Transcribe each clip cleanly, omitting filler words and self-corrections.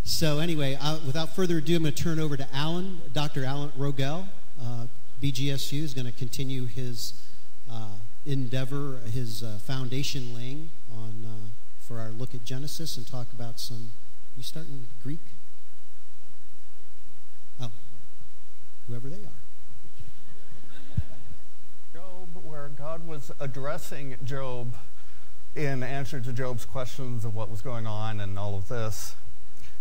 So anyway, without further ado, I'm going to turn over to Alan, Dr. Alan Rogel. BGSU is going to continue his endeavor, his foundation laying on for our look at Genesis and talk about some. You start in Greek? Oh, whoever they are. Job, where God was addressing Job in answer to Job's questions of what was going on and all of this,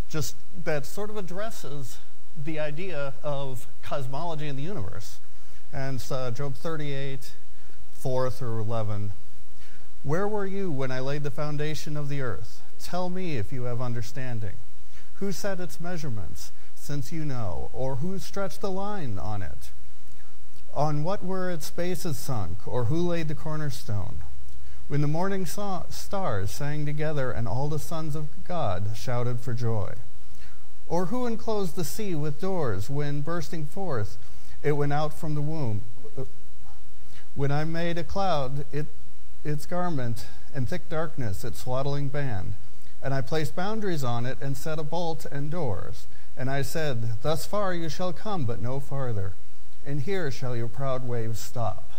just that sort of addresses the idea of cosmology in the universe. And so Job 38, 4 through 11. Where were you when I laid the foundation of the earth? Tell me if you have understanding. Who set its measurements, since you know, or who stretched the line on it? On what were its bases sunk, or who laid the cornerstone? When the morning stars sang together and all the sons of God shouted for joy? Or who enclosed the sea with doors when, bursting forth, it went out from the womb? When I made a cloud its garment, and thick darkness its swaddling band, and I placed boundaries on it and set a bolt and doors, and I said, thus far you shall come, but no farther, and here shall your proud waves stop.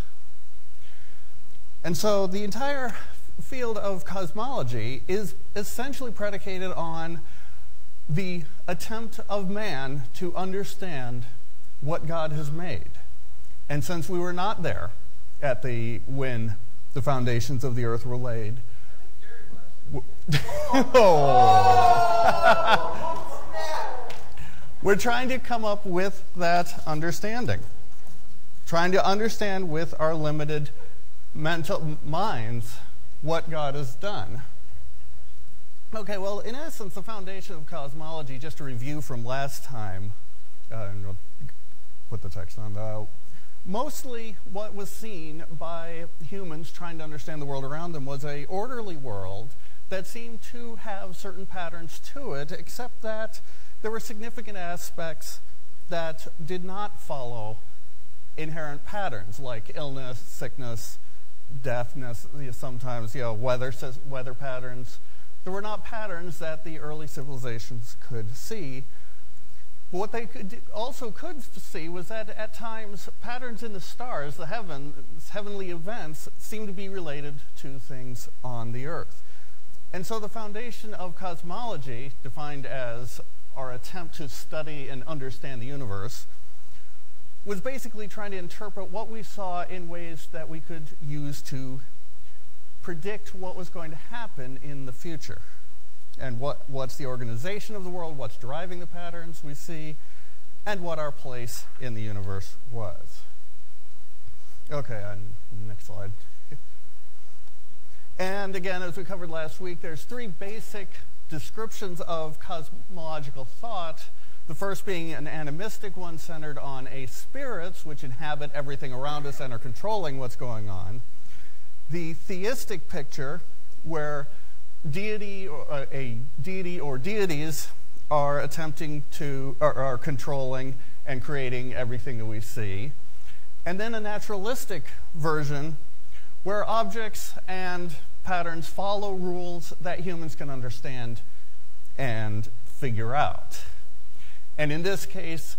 And so the entire field of cosmology is essentially predicated on the attempt of man to understand what God has made. And since we were not there at when the foundations of the earth were laid, we're trying to come up with that understanding. Trying to understand with our limited mental minds what God has done. Okay, well, in essence, the foundation of cosmology, just a review from last time, and we'll put the text on, mostly what was seen by humans trying to understand the world around them was an orderly world that seemed to have certain patterns to it, except that there were significant aspects that did not follow inherent patterns, like illness, sickness, deafness, sometimes weather patterns. There were not patterns that the early civilizations could see. But what they also could see was that at times patterns in the stars, the heavenly events, seemed to be related to things on the earth. And so the foundation of cosmology, defined as our attempt to study and understand the universe, was basically trying to interpret what we saw in ways that we could use to predict what was going to happen in the future. And what's the organization of the world, what's driving the patterns we see, and what our place in the universe was. Okay, next slide. And again, as we covered last week, there's three basic descriptions of cosmological thought. The first being an animistic one centered on spirits which inhabit everything around us and are controlling what's going on. The theistic picture, where a deity or deities are are controlling and creating everything that we see. And then a naturalistic version, where objects and patterns follow rules that humans can understand and figure out. And in this case,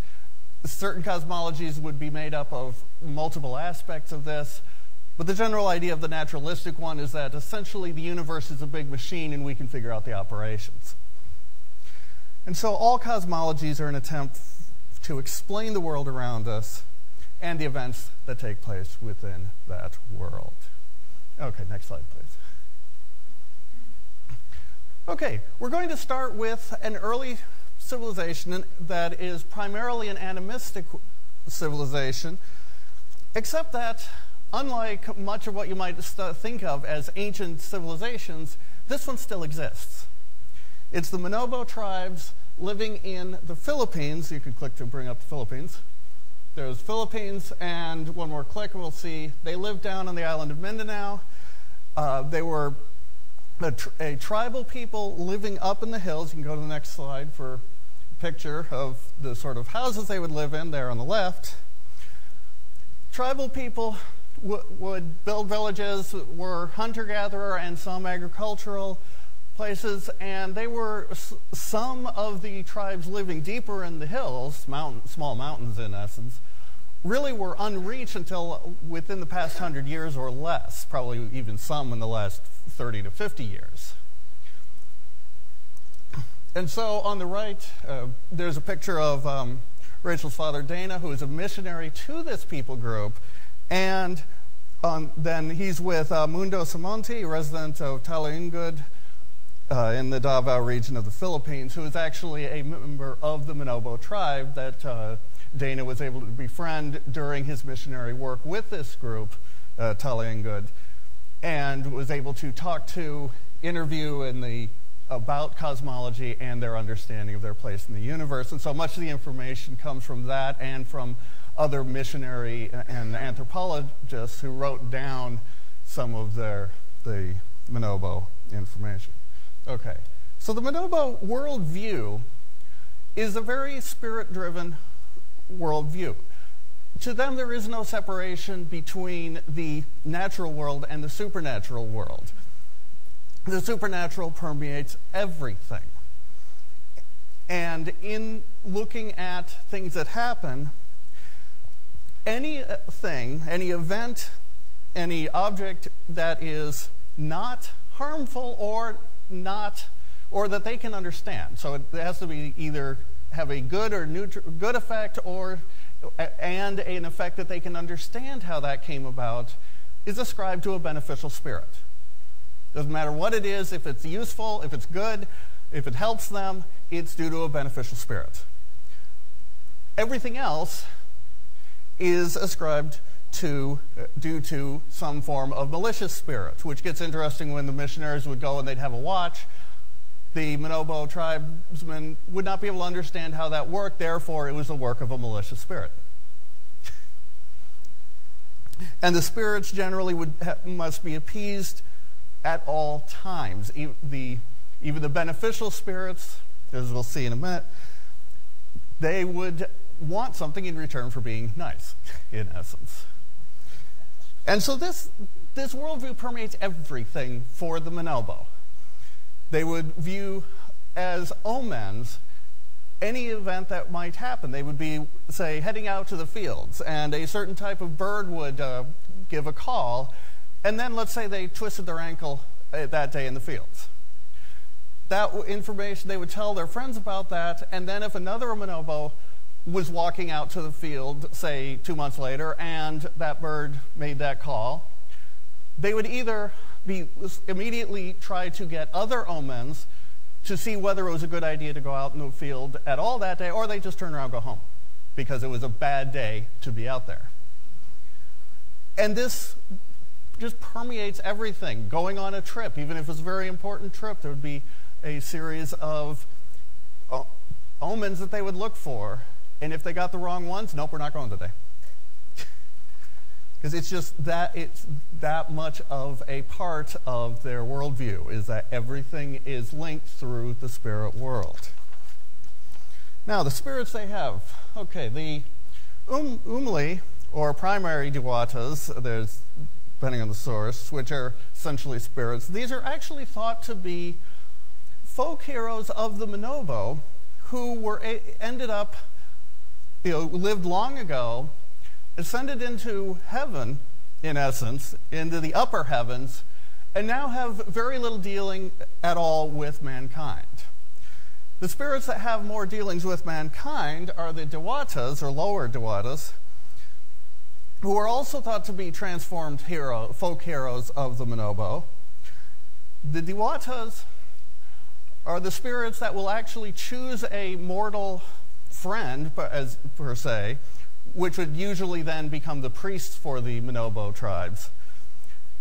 certain cosmologies would be made up of multiple aspects of this, but the general idea of the naturalistic one is that essentially the universe is a big machine and we can figure out the operations. And so all cosmologies are an attempt to explain the world around us and the events that take place within that world. Okay, next slide, please. Okay, we're going to start with an early civilization that is primarily an animistic civilization, except that unlike much of what you might think of as ancient civilizations, this one still exists. It's the Bonobo tribes living in the Philippines. You can click to bring up the Philippines. There's Philippines, and one more click and we'll see they live down on the island of Mindanao. They were a tribal people living up in the hills. You can go to the next slide for a picture of the sort of houses they would live in there on the left. Tribal people would build villages, were hunter-gatherer and some agricultural, places, and they were some of the tribes living deeper in the hills, small mountains in essence, really were unreached until within the past 100 years or less, probably even some in the last 30 to 50 years. And so on the right, there's a picture of Rachel's father, Dana, who is a missionary to this people group. And then he's with Mundo Samonte, a resident of Talaingud in the Davao region of the Philippines, who is actually a member of the Manobo tribe that Dana was able to befriend during his missionary work with this group, Talaingud, and was able to talk to, interview about cosmology and their understanding of their place in the universe. And so much of the information comes from that and from other missionary and anthropologists who wrote down some of the Manobo information. Okay, so the Manobo worldview is a very spirit-driven worldview. To them, there is no separation between the natural world and the supernatural world. The supernatural permeates everything. And in looking at things that happen, anything, any event, any object that is not harmful or that they can understand. So it has to be either have a good or good effect and an effect that they can understand how that came about, is ascribed to a beneficial spirit. Doesn't matter what it is, if it's useful, if it's good, if it helps them, it's due to a beneficial spirit. Everything else is ascribed due to some form of malicious spirit, which gets interesting when the missionaries would go and they'd have a watch. The Manobo tribesmen would not be able to understand how that worked, therefore it was the work of a malicious spirit. And the spirits generally must be appeased at all times. Even the beneficial spirits, as we'll see in a minute, they would want something in return for being nice, in essence. And so this worldview permeates everything for the Manobo. They would view as omens any event that might happen. They would be, say, heading out to the fields, and a certain type of bird would give a call, and then let's say they twisted their ankle that day in the fields. That information, they would tell their friends about that, and then if another Manobo was walking out to the field, say 2 months later, and that bird made that call, they would either immediately try to get other omens to see whether it was a good idea to go out in the field at all that day, or they just turn around and go home because it was a bad day to be out there. And this just permeates everything. Going on a trip, even if it's a very important trip, there would be a series of omens that they would look for, and if they got the wrong ones, nope, we're not going today. Because it's that much of a part of their worldview, is that everything is linked through the spirit world. Now, the spirits they have. Okay, the umli, or primary dewatas, there's, depending on the source, which are essentially spirits, these are actually thought to be folk heroes of the Manobo who ended up, lived long ago, ascended into heaven, in essence, into the upper heavens, and now have very little dealing at all with mankind. The spirits that have more dealings with mankind are the dewatas, or lower dewatas, who are also thought to be transformed folk heroes of the Manobo. The dewatas are the spirits that will actually choose a mortal friend, per se, which would usually then become the priests for the Manobo tribes.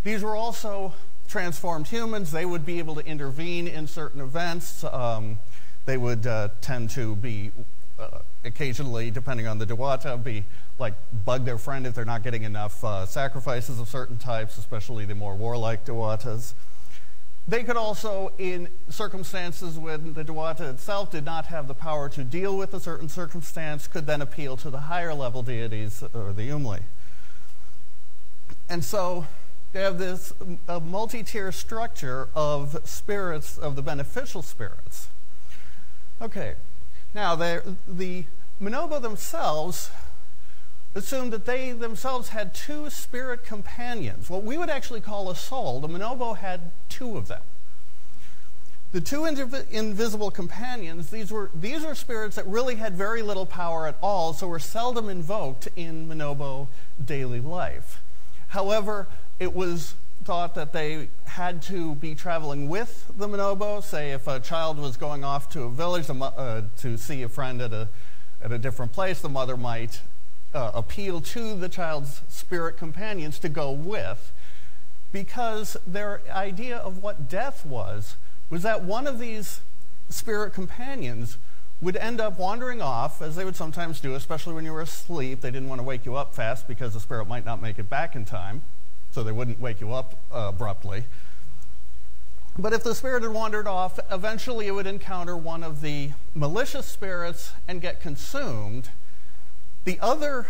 These were also transformed humans. They would be able to intervene in certain events. They would tend to be, occasionally, depending on the dewata, bug their friend if they're not getting enough sacrifices of certain types, especially the more warlike dewatas. They could also, in circumstances when the dewata itself did not have the power to deal with a certain circumstance, could then appeal to the higher level deities, or the umli. And so, they have this multi-tier structure of spirits, of the beneficial spirits. Okay, now the Manobo themselves assumed that they themselves had two spirit companions, what we would actually call a soul. The Manobo had two of them. The two invisible companions, these were spirits that really had very little power at all, so were seldom invoked in Manobo daily life. However, it was thought that they had to be traveling with the Manobo. Say if a child was going off to a village to see a friend at a different place, the mother might appeal to the child's spirit companions to go with, because their idea of what death was that one of these spirit companions would end up wandering off, as they would sometimes do, especially when you were asleep. They didn't want to wake you up fast because the spirit might not make it back in time, so they wouldn't wake you up abruptly. But if the spirit had wandered off, eventually it would encounter one of the malicious spirits and get consumed. The other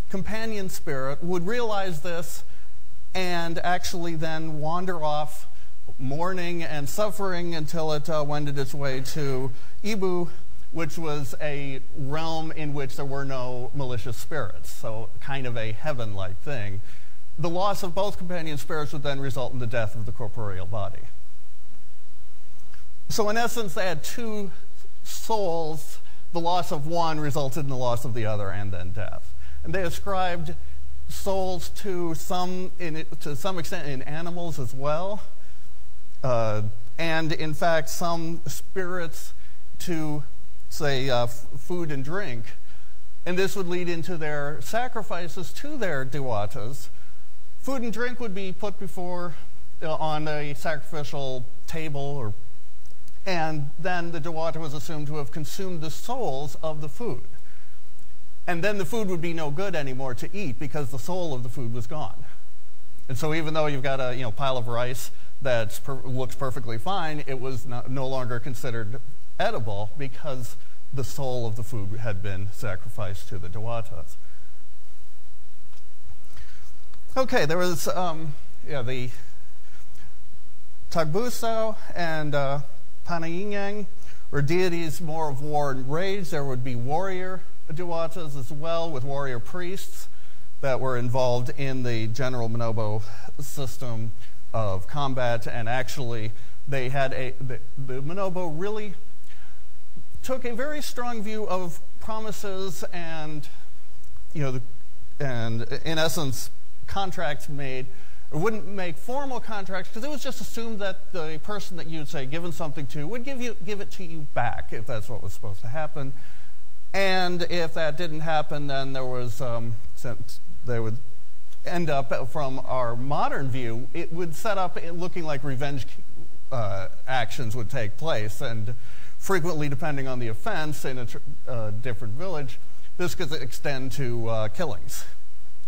companion spirit would realize this and actually then wander off, mourning and suffering, until it wended its way to Ibu, which was a realm in which there were no malicious spirits, so kind of a heaven-like thing. The loss of both companion spirits would then result in the death of the corporeal body. So in essence, they had two souls. The loss of one resulted in the loss of the other, and then death. And they ascribed souls to some extent in animals as well, and in fact some spirits to, say, food and drink. And this would lead into their sacrifices to their dewatas. Food and drink would be put before on a sacrificial table, and then the dewata was assumed to have consumed the souls of the food. And then the food would be no good anymore to eat because the soul of the food was gone. And so even though you've got a pile of rice that looks perfectly fine, it was no longer considered edible because the soul of the food had been sacrificed to the dewatas. Okay, there was the Tagbuso and Panayingyang were deities more of war and rage. There would be warrior dewatas as well, with warrior priests that were involved in the general Manobo system of combat. And actually, they had the Manobo really took a very strong view of promises and, and in essence, contracts made, or wouldn't make formal contracts, because it was just assumed that the person that you'd say given something to would give it to you back if that's what was supposed to happen. And if that didn't happen, then there was they would end up, from our modern view, it would set up looking like revenge actions would take place, and frequently, depending on the offense in a different village, this could extend to killings.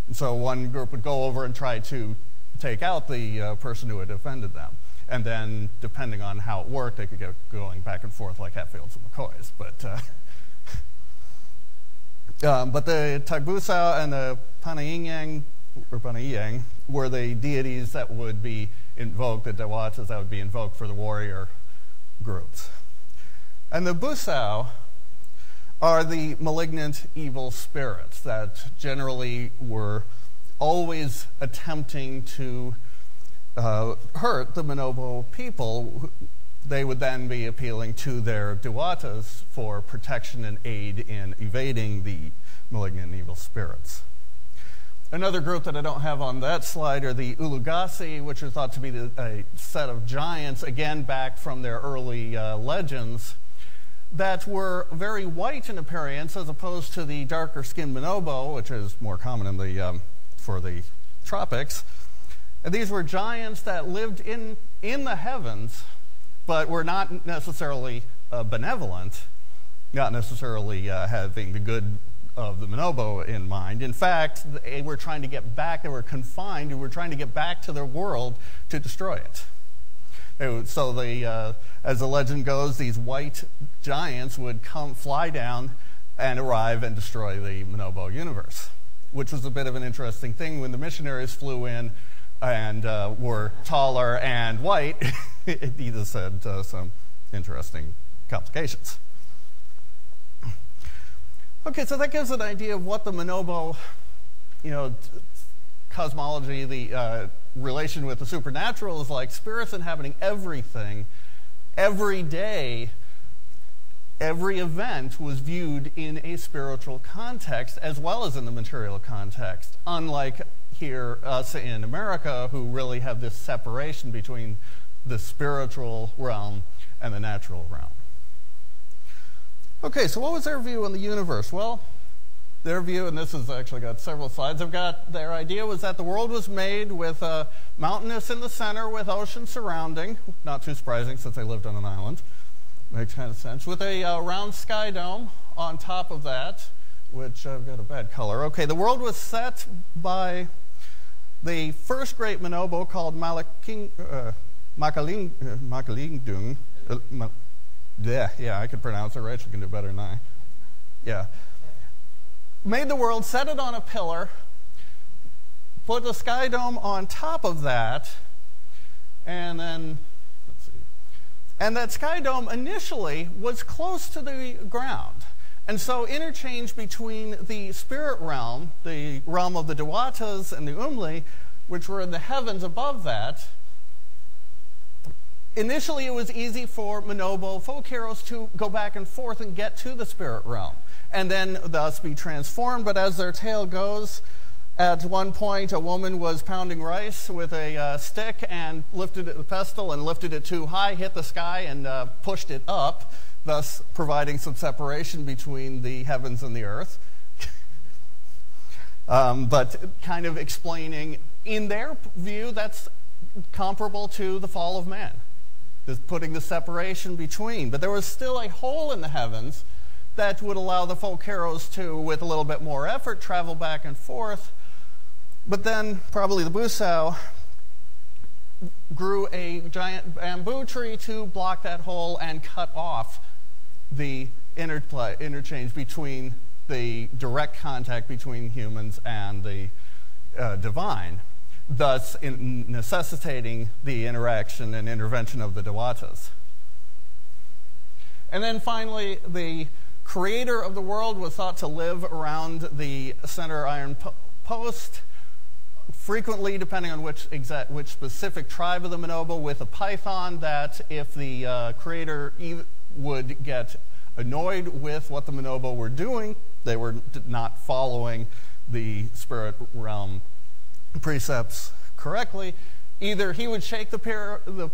And so one group would go over and try to take out the person who had offended them. And then, depending on how it worked, they could get going back and forth like Hatfields and McCoys. But the Tagbusao and the Panayingyang were the deities that would be invoked, the dewatas that would be invoked for the warrior groups. And the Busao are the malignant evil spirits that generally were always attempting to hurt the Manobo people. They would then be appealing to their dewatas for protection and aid in evading the malignant evil spirits. Another group that I don't have on that slide are the Ulugasi, which are thought to be a set of giants, again back from their early legends, that were very white in appearance as opposed to the darker-skinned Manobo, which is more common in for the tropics. And these were giants that lived in the heavens, but were not necessarily benevolent, not necessarily having the good of the Manobo in mind. In fact, they were trying to get back, they were confined, they were trying to get back to their world to destroy it. So as the legend goes, these white giants would fly down and arrive and destroy the Manobo universe, which was a bit of an interesting thing. When the missionaries flew in and were taller and white, it either said some interesting complications. Okay, so that gives an idea of what the Monobo, cosmology, the relation with the supernatural is like. Spirits inhabiting everything, every day, every event was viewed in a spiritual context as well as in the material context, unlike here, us in America, who really have this separation between the spiritual realm and the natural realm. Okay, so what was their view on the universe? Well, their view, and this has actually got several slides, their idea was that the world was made with a mountainous in the center with ocean surrounding, not too surprising since they lived on an island, makes kind of sense, with a round sky dome on top of that, which I've got a bad color. Okay, the world was set by the first great Monobo called Makalingdung. Yeah, I could pronounce it. Rachel can do better than I. Yeah. Made the world, set it on a pillar, put the sky dome on top of that, and then, let's see. And that sky dome initially was close to the ground. And so interchange between the spirit realm, the realm of the Dewatas and the Umli, which were in the heavens above that, initially it was easy for Monobo folk heroes to go back and forth and get to the spirit realm, and then thus be transformed. But as their tale goes, at one point a woman was pounding rice with a stick and lifted the pestle and lifted it too high, hit the sky, and pushed it up, thus providing some separation between the heavens and the earth. But kind of explaining, in their view, that's comparable to the fall of man, just putting the separation between. But there was still a hole in the heavens that would allow the folk heroes to, with a little bit more effort, travel back and forth. But then probably the Busau grew a giant bamboo tree to block that hole and cut off the interchange between the direct contact between humans and the divine, thus necessitating the interaction and intervention of the Dewatas. And then finally, the creator of the world was thought to live around the center iron post, frequently, depending on which specific tribe of the Monobo, with a python, that if the creator would get annoyed with what the Monobo were doing, they were not following the spirit realm precepts correctly, either he would shake the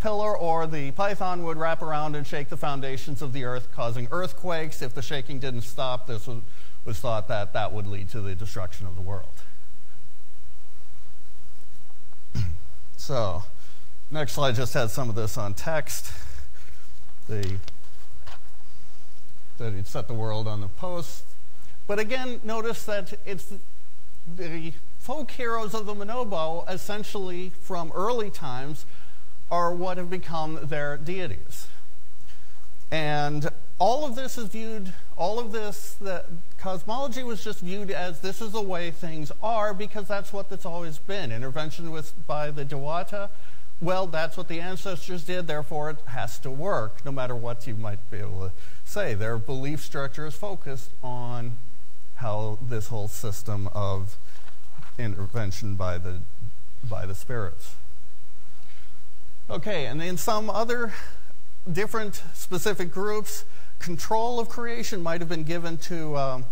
pillar or the python would wrap around and shake the foundations of the earth, causing earthquakes. If the shaking didn't stop, this was thought that would lead to the destruction of the world. So, next slide just has some of this on text. That he'd set the world on the post. But again, notice that it's the folk heroes of the Monobo, essentially from early times, are what have become their deities. And all of this is viewed, the cosmology was just viewed as this is the way things are, because that's what it's always been. Intervention by the Dewata, well, that's what the ancestors did, therefore it has to work, no matter what you might be able to say. Their belief structure is focused on how this whole system of intervention by the spirits. Okay, and in some other different specific groups, control of creation might have been given to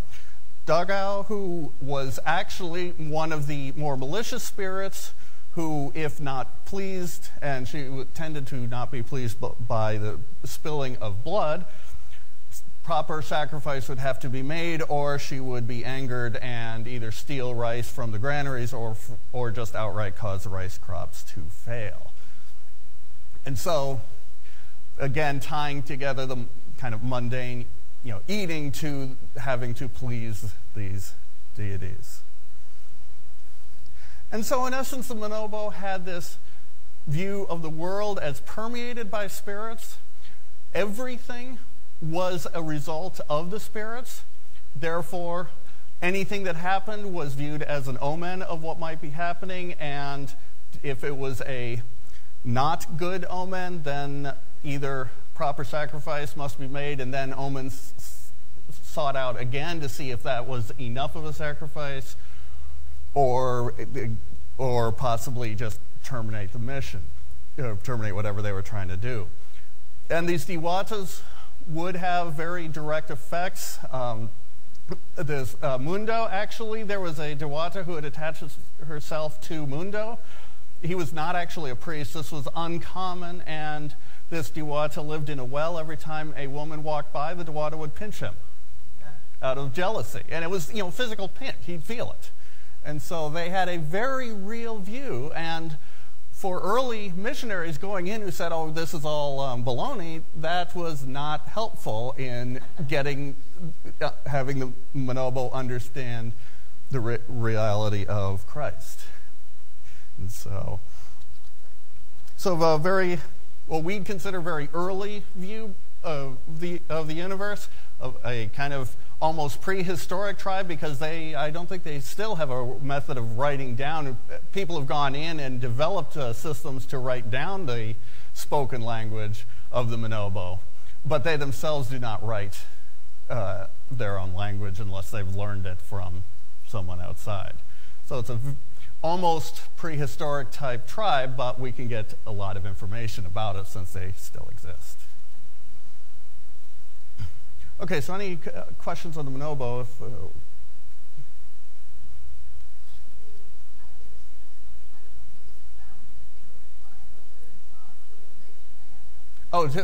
Rogel, who was actually one of the more malicious spirits, who, if not pleased, and she tended to not be pleased by the spilling of blood, proper sacrifice would have to be made, or she would be angered and either steal rice from the granaries or just outright cause the rice crops to fail. And so, again, tying together the kind of mundane, eating to having to please these deities. And so, in essence, the Monobo had this view of the world as permeated by spirits. Everything was a result of the spirits. Therefore, anything that happened was viewed as an omen of what might be happening, and if it was a not good omen, then either proper sacrifice must be made and then omens sought out again to see if that was enough of a sacrifice, or possibly just terminate the mission, terminate whatever they were trying to do. And these diwatas would have very direct effects. This Mundo, actually, there was a Dewata who had attached herself to Mundo. He was not actually a priest. This was uncommon, and this Dewata lived in a well. Every time a woman walked by, the Dewata would pinch him out of jealousy. And it was, physical pinch. He'd feel it. And so they had a very real view, and for early missionaries going in who said, oh, this is all baloney, that was not helpful in having the Manobo understand the reality of Christ. And so a very, what we'd consider very early view of the universe, of a kind of almost prehistoric tribe, because I don't think they still have a method of writing down. People have gone in and developed systems to write down the spoken language of the Manobo, but they themselves do not write their own language unless they've learned it from someone outside. So it's a almost prehistoric type tribe, but we can get a lot of information about it since they still exist. Okay, so any questions on the Manobo?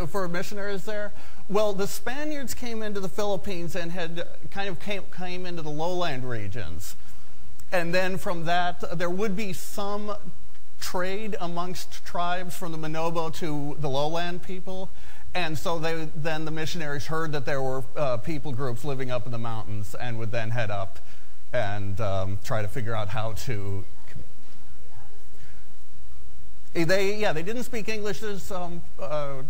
For missionaries there? Well, the Spaniards came into the Philippines and had came into the lowland regions. And then from that, there would be some trade amongst tribes from the Manobo to the lowland people. And so then the missionaries heard that there were people groups living up in the mountains and would then head up and try to figure out how to... They didn't speak English. There's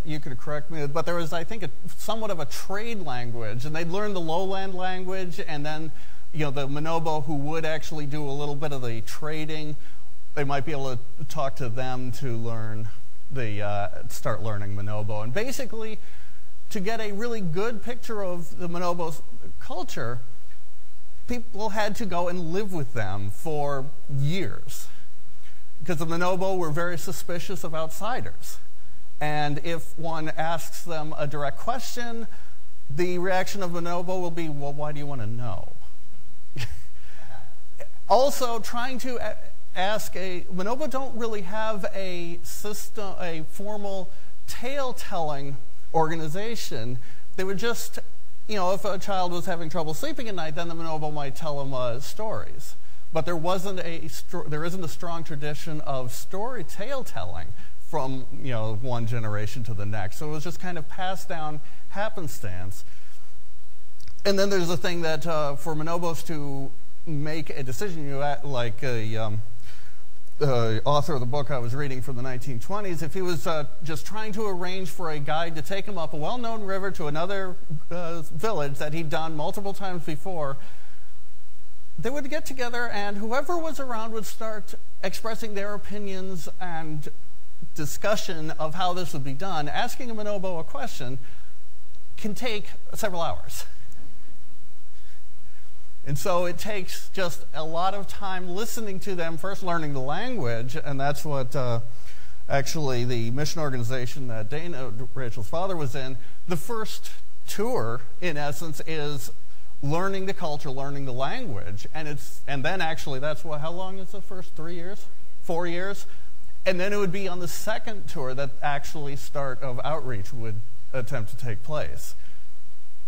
you could correct me, but there was, I think, somewhat of a trade language, and they'd learn the lowland language, and then the Manobo who would actually do a little bit of the trading, they might be able to talk to them to learn start learning Manobo. And basically, to get a really good picture of the Manobo's culture, people had to go and live with them for years, because the Manobo were very suspicious of outsiders. And if one asks them a direct question, the reaction of Manobo will be, well, why do you want to know? Also, trying to Manobo don't really have a system, a formal tale-telling organization. They would just, if a child was having trouble sleeping at night, then the Manobo might tell them stories. But there isn't a strong tradition of tale-telling from one generation to the next. So it was just kind of passed down happenstance. And then there's the thing that for Manobos to make a decision, like the author of the book I was reading from the 1920s, if he was just trying to arrange for a guide to take him up a well-known river to another village that he'd done multiple times before, they would get together and whoever was around would start expressing their opinions and discussion of how this would be done. Asking a Manobo a question can take several hours. And so it takes just a lot of time listening to them, first learning the language, and that's what actually the mission organization that Dana, Rachel's father, was in. The first tour, in essence, is learning the culture, learning the language, and then actually that's how long is the first 3 years? 4 years? And then it would be on the second tour that actually start of outreach would attempt to take place.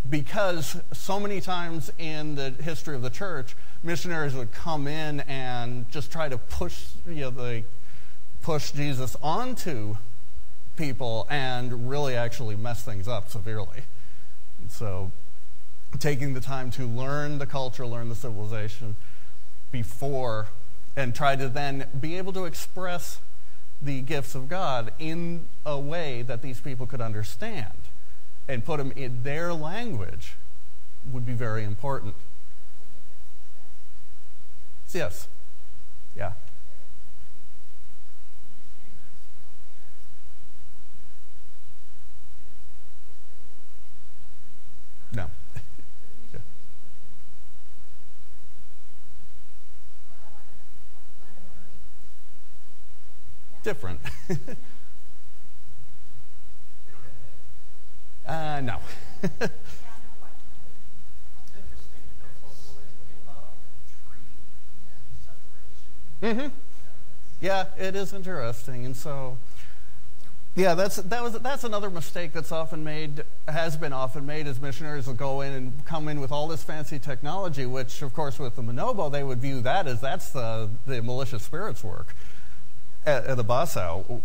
Because so many times in the history of the church, missionaries would come in and just try to push Jesus onto people and really actually mess things up severely. And so taking the time to learn the culture, learn the civilization before, and try to then be able to express the gifts of God in a way that these people could understand and put them in their language would be very important. Yes. Yeah. different. No. Mm-hmm. Yeah, it is interesting, and so, yeah, that's another mistake that's often made, has been often made, as missionaries will go in and come in with all this fancy technology, which, of course, with the Manobo, they would view that as that's the malicious spirits' work. At the Basau,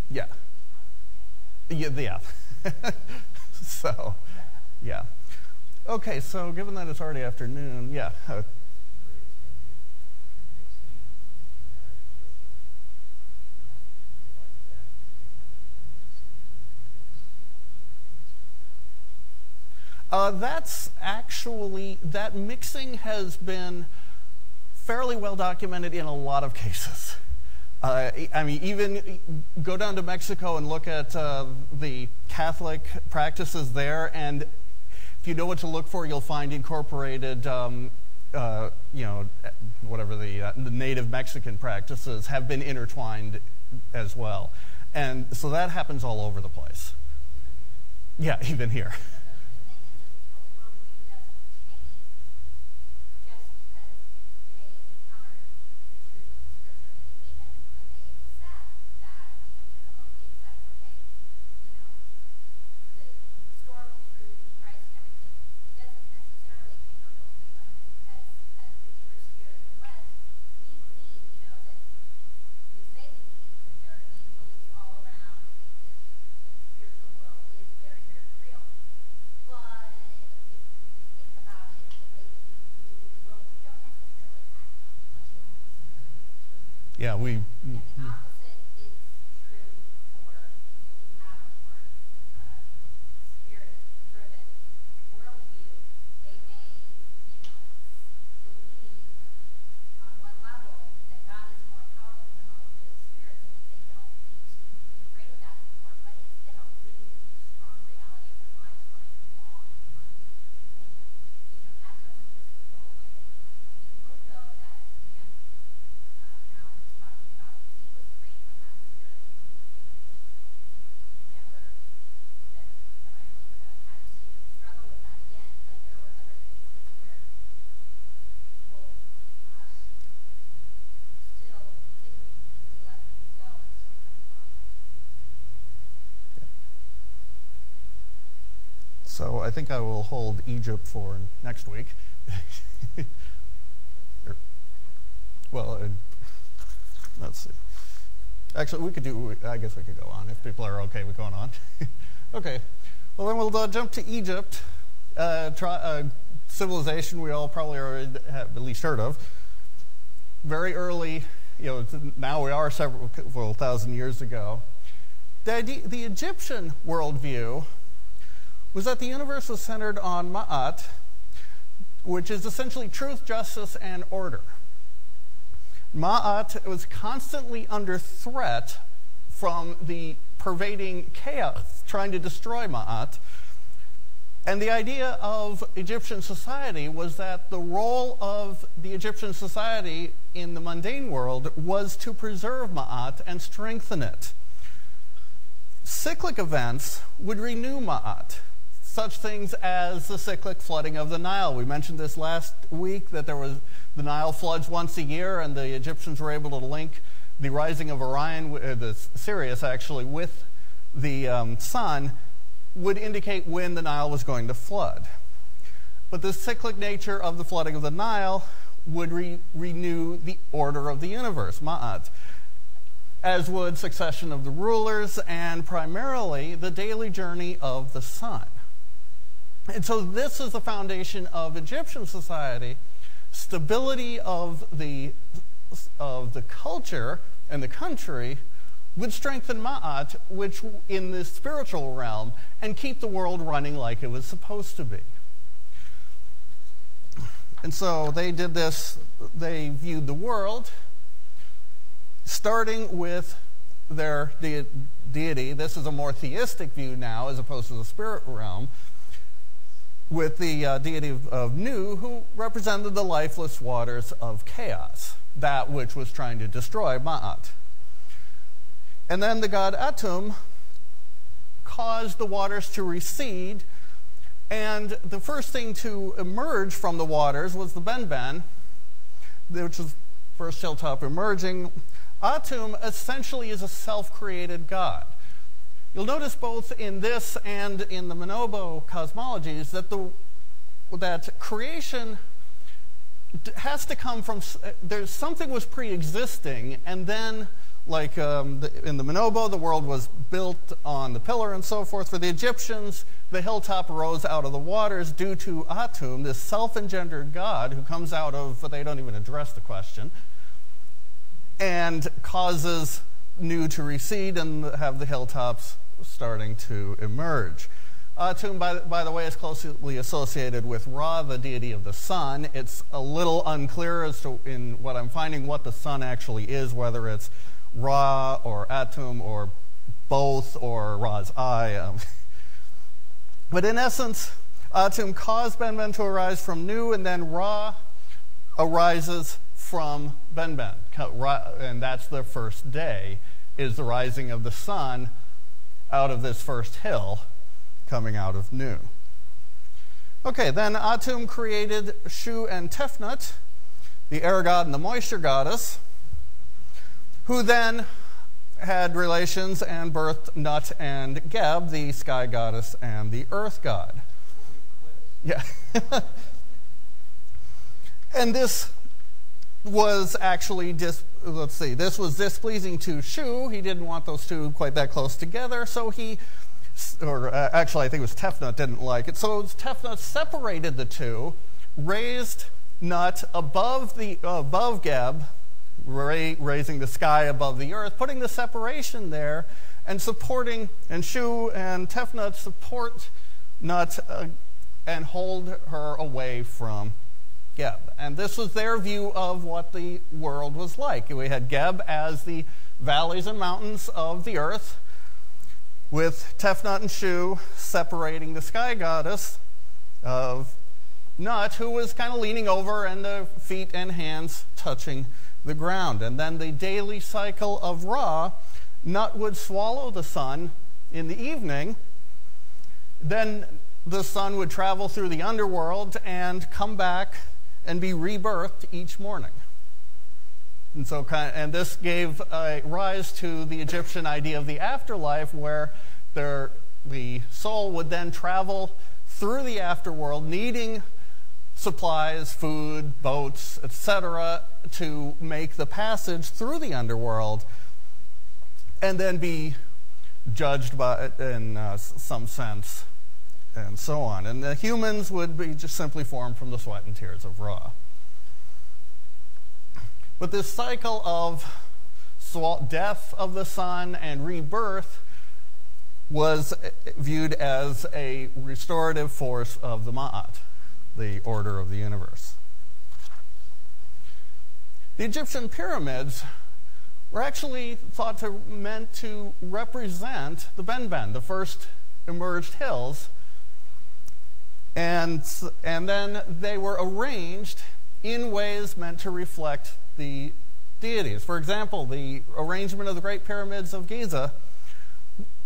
yeah. Yeah. So, yeah. Okay, so given that it's already afternoon, yeah. That's actually, that mixing has been fairly well documented in a lot of cases. I mean, even go down to Mexico and look at the Catholic practices there, and if you know what to look for, you'll find incorporated, you know, whatever the native Mexican practices have been intertwined as well. And so that happens all over the place. Yeah, even here. Yeah, we. And the opposite is true for if you have a more spirit-driven worldview. They may, you know, believe on one level that God is more powerful than all of the spirits, and they don't need to be afraid of that anymore. But it's been a really strong reality in their lives for a long time. You know, that doesn't just go away. I mean, Mundo, that man. Alan was talking about, he was free from that spirit. Never that I know that had to struggle with that again. But there were other cases where people still didn't completely let things go and still had problems. So I think I will hold Egypt for next week. Well, let's see. Actually, we could do, I guess we could go on if people are okay with going on. Okay. Well, then we'll jump to Egypt, civilization we all probably already have at least heard of. Very early, you know, now we are several thousand years ago. The Egyptian worldview was that the universe was centered on Ma'at, which is essentially truth, justice, and order. Ma'at was constantly under threat from the pervading chaos trying to destroy Ma'at. And the idea of Egyptian society was that the role of the Egyptian society in the mundane world was to preserve Ma'at and strengthen it. Cyclic events would renew Ma'at. Such things as the cyclic flooding of the Nile. We mentioned this last week, that there was the Nile floods once a year, and the Egyptians were able to link the rising of Orion, the Sirius actually, with the sun, would indicate when the Nile was going to flood. But the cyclic nature of the flooding of the Nile would renew the order of the universe, Ma'at, as would succession of the rulers, and primarily the daily journey of the sun. And so this is the foundation of Egyptian society. Stability of the culture and the country would strengthen Ma'at, which in the spiritual realm, and keep the world running like it was supposed to be. And so they did this, they viewed the world starting with their deity. This is a more theistic view now as opposed to the spirit realm, with the deity of Nu, who represented the lifeless waters of chaos. that which was trying to destroy Ma'at. And then the god Atum caused the waters to recede, and the first thing to emerge from the waters was the Benben, which was first hilltop emerging. Atum essentially is a self-created god. You'll notice both in this and in the Manobo cosmologies that creation has to come from, there's something was pre-existing, and then like in the Manobo, the world was built on the pillar and so forth. For the Egyptians, the hilltop rose out of the waters due to Atum, this self-engendered god who comes out of, but they don't even address the question, and causes new to recede and have the hilltops starting to emerge. Atum, by the way, is closely associated with Ra, the deity of the sun. It's a little unclear as to, in what I'm finding, what the sun actually is, whether it's Ra or Atum or both or Ra's eye. But in essence, Atum caused Benben to arise from Nu, and then Ra arises from Benben. And that's the first day, is the rising of the sun out of this first hill coming out of Nu. Okay, then Atum created Shu and Tefnut, the air god and the moisture goddess, who then had relations and birthed Nut and Geb, the sky goddess and the earth god. Yeah. And this was actually this was displeasing to Shu. He didn't want those two quite that close together, so actually I think it was Tefnut didn't like it. So Tefnut separated the two, raised Nut above Geb, raising the sky above the earth, putting the separation there, and supporting, and Shu and Tefnut support Nut and hold her away from Geb. And this was their view of what the world was like. We had Geb as the valleys and mountains of the earth, with Tefnut and Shu separating the sky goddess of Nut, who was kind of leaning over and the feet and hands touching the ground. And then the daily cycle of Ra, Nut would swallow the sun in the evening, then the sun would travel through the underworld and come back and be rebirthed each morning. And so, and this gave rise to the Egyptian idea of the afterlife, where the soul would then travel through the afterworld, needing supplies, food, boats, etc., to make the passage through the underworld, and then be judged by, in some sense, and so on. And the humans would be just simply formed from the sweat and tears of Ra. But this cycle of death of the sun and rebirth was viewed as a restorative force of the Ma'at, the order of the universe. The Egyptian pyramids were actually meant to represent the Benben, the first emerged hills, and then they were arranged in ways meant to reflect the deities. For example, the arrangement of the Great Pyramids of Giza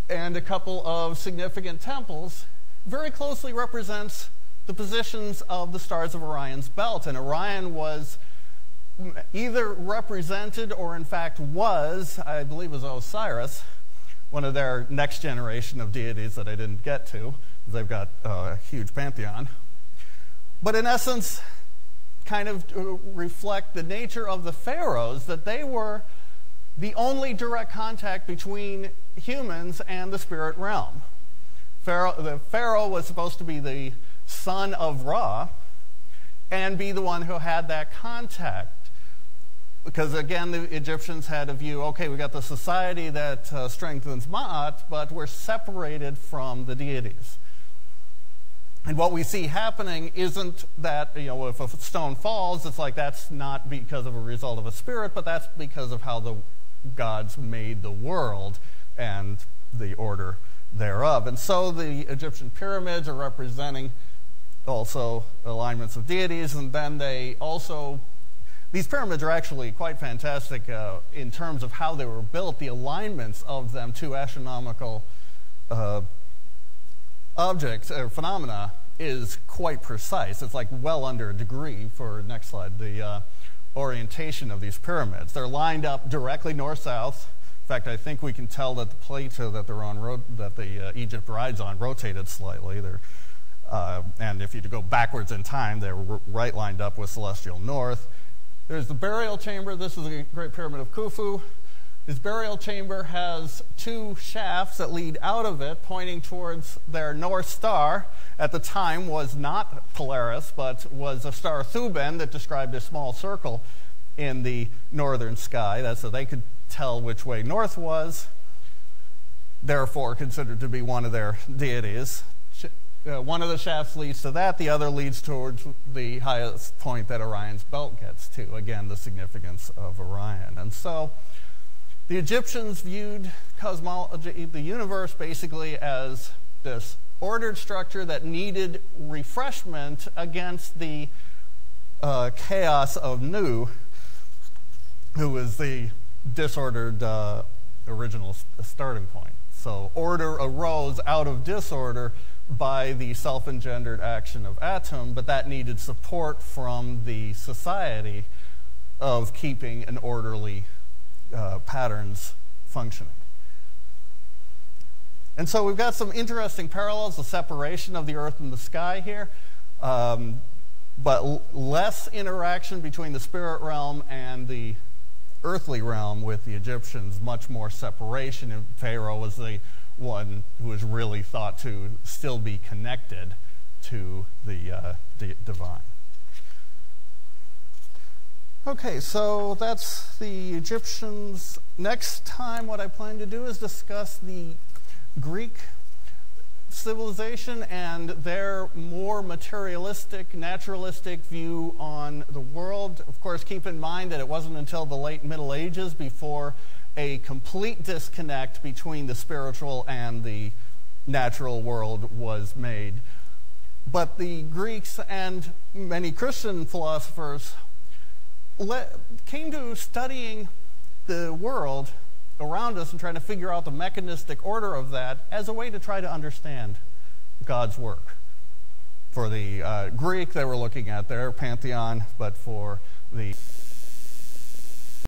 and a couple of significant temples very closely represents the positions of the stars of Orion's belt. And Orion was either represented or in fact was, I believe was Osiris, one of their next generation of deities that I didn't get to. They've got a huge pantheon. But in essence, kind of reflect the nature of the pharaohs, that they were the only direct contact between humans and the spirit realm. The pharaoh was supposed to be the son of Ra and be the one who had that contact. Because again, the Egyptians had a view, okay, we got the society that strengthens Ma'at, but we're separated from the deities. And what we see happening isn't that, if a stone falls, it's like that's not because of a result of a spirit, but that's because of how the gods made the world and the order thereof. And so the Egyptian pyramids are representing also alignments of deities, and then they also These pyramids are actually quite fantastic in terms of how they were built. The alignments of them to astronomical objects or phenomena is quite precise. It's like well under a degree for, next slide, the orientation of these pyramids. They're lined up directly north-south. In fact, I think we can tell that the plateau that they're on, that the Egypt rides on, rotated slightly. And if you go backwards in time, they're right lined up with celestial north. There's the burial chamber. This is the Great Pyramid of Khufu. His burial chamber has two shafts that lead out of it, pointing towards their North Star. At the time was not Polaris, but was a star Thuban that described a small circle in the northern sky. That's so they could tell which way north was, therefore considered to be one of their deities. One of the shafts leads to that, the other leads towards the highest point that Orion's belt gets to. Again, the significance of Orion. And so the Egyptians viewed cosmology, the universe, basically as this ordered structure that needed refreshment against the chaos of Nu, who was the disordered original starting point. So order arose out of disorder by the self-engendered action of Atum, but that needed support from the society of keeping an orderly patterns functioning. And so we've got some interesting parallels, the separation of the earth and the sky here, but less interaction between the spirit realm and the earthly realm with the Egyptians, much more separation, and Pharaoh was the one who was really thought to still be connected to the divine. Okay, so that's the Egyptians. Next time what I plan to do is discuss the Greek civilization and their more materialistic, naturalistic view on the world. Of course, keep in mind that it wasn't until the late Middle Ages before a complete disconnect between the spiritual and the natural world was made. But the Greeks and many Christian philosophers came to studying the world around us and trying to figure out the mechanistic order of that as a way to try to understand God's work. For the Greek, they were looking at their pantheon, but for the